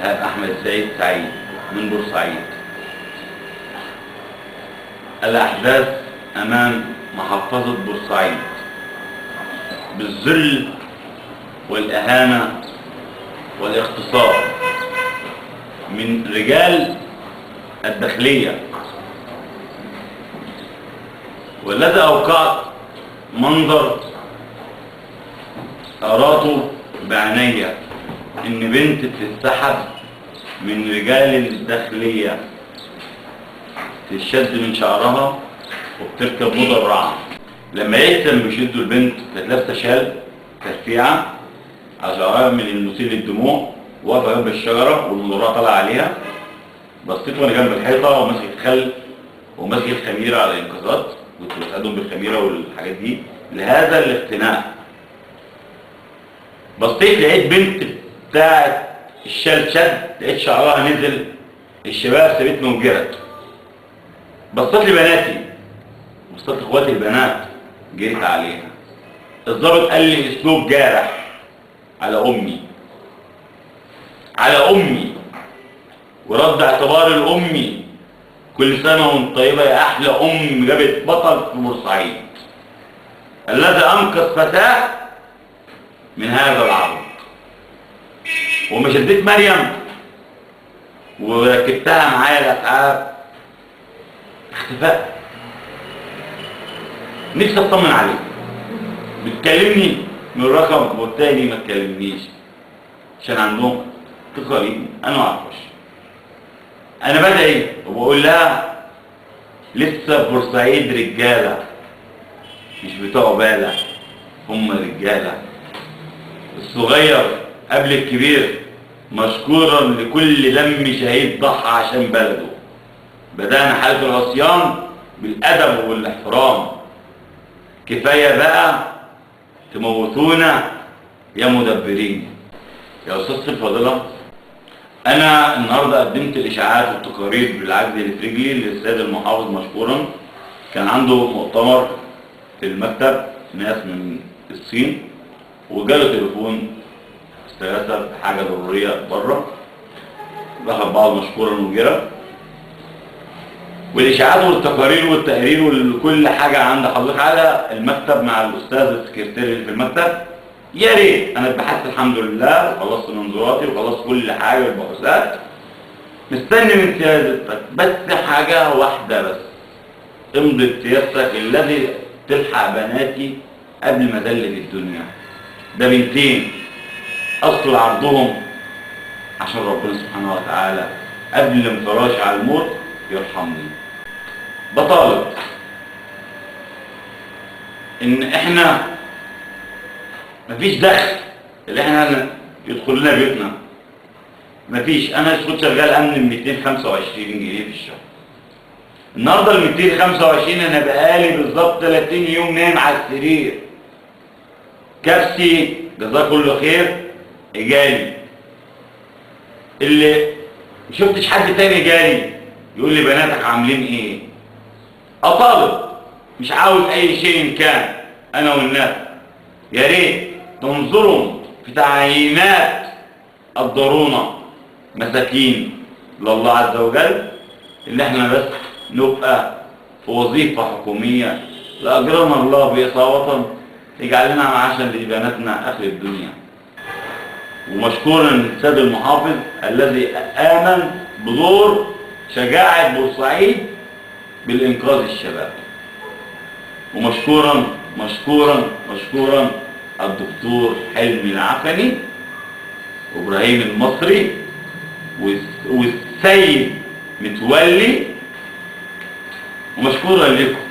أحمد السيد سعيد من بورسعيد. الأحداث أمام محافظة بورسعيد بالذل والإهانة والاغتصاب من رجال الداخلية، والذي أوقعت منظر أراته بعناية إن بنت بتتسحب من رجال الداخلية، تشد من شعرها وبتركب مدرعة. لما يهتم بيشدوا البنت كانت لابسة شال ترفيعة على شعرها من المسيل للدموع، واقفة جنب الشجرة والمدرعة طالعة عليها. بصيت وانا جنب الحيطة وماسك الخل وماسك الخميرة على الإنقاذات، كنت بساعدهم بالخميرة والحاجات دي لهذا الاقتناء. بصيت لقيت بنت بتاعت الشال شد، لقيت شعرها نزل، الشباب سابتني وجرت. بصيت لبناتي، بصيت لاخواتي البنات، جريت عليها. الضابط قال لي اسلوب جارح على امي، على امي، ورد اعتبار الامي كل سنه وانت طيبه يا احلى ام جابت بطل في بورسعيد، الذي انقذ فتاه من هذا العرض. وما شديت مريم وركبتها معايا الاسعاف، اختفاء. نفسي اطمن عليك، بتكلمني من رقم والتاني ما تكلمنيش عشان عندهم تقارير انا ما اعرفش. انا بدعي وبقول لها لسه في بورسعيد رجاله مش بتوع باله، هم رجاله. الصغير قبل الكبير، مشكورا لكل دم شهيد ضحى عشان بلده. بدأنا حالة العصيان بالأدب والاحترام. كفاية بقى تموتونا يا مدبرين. يا أستاذ الفاضلة، أنا النهاردة قدمت الإشاعات والتقارير بالعجز اللي في رجلي للسيد المحافظ مشكورا. كان عنده مؤتمر في المكتب ناس من الصين، وجاله تليفون استغاثة بحاجة ضرورية بره، دخل بعض مشكورا وجرى. والإشاعات والتقارير والتقارير وكل حاجة عند حضرتك على المكتب مع الأستاذ السكرتير اللي في المكتب. يا ريت أنا اتبحثت الحمد لله وخلصت منظوراتي وخلصت كل حاجة والبحوثات، مستني من سيادتك بس حاجة واحدة بس، امضي سيادتك الذي تلحق بناتي قبل ما أدلل الدنيا. ده بنتين أصل عرضهم عشان ربنا سبحانه وتعالى قبل انفراش على الموت يرحمني. بطالب ان احنا مفيش دخل اللي احنا يدخل لنا بيوتنا، مفيش. انا كنت شغال امن 225 جنيه في الشهر. النهارده ال 225 انا بقالي بالظبط 30 يوم نايم على السرير. كبسي جزاه كله خير جالي، اللي مشفتش حد تاني جالي يقول لي بناتك عاملين ايه. اطالب، مش عاوز اي شيء كان انا والناس، يا ريت تنظروا في تعيينات الضرورة مساكين لله عز وجل، ان احنا بس نبقى في وظيفة حكومية لأجرنا الله بإصابة يجعل لنا معاشا لبناتنا اخر الدنيا. ومشكورا السيد المحافظ الذي آمن بدور شجاعة بورسعيد بالإنقاذ الشباب. ومشكورا مشكورا مشكورا الدكتور حلمي العفني وإبراهيم المصري والسيد متولي، ومشكورا لكم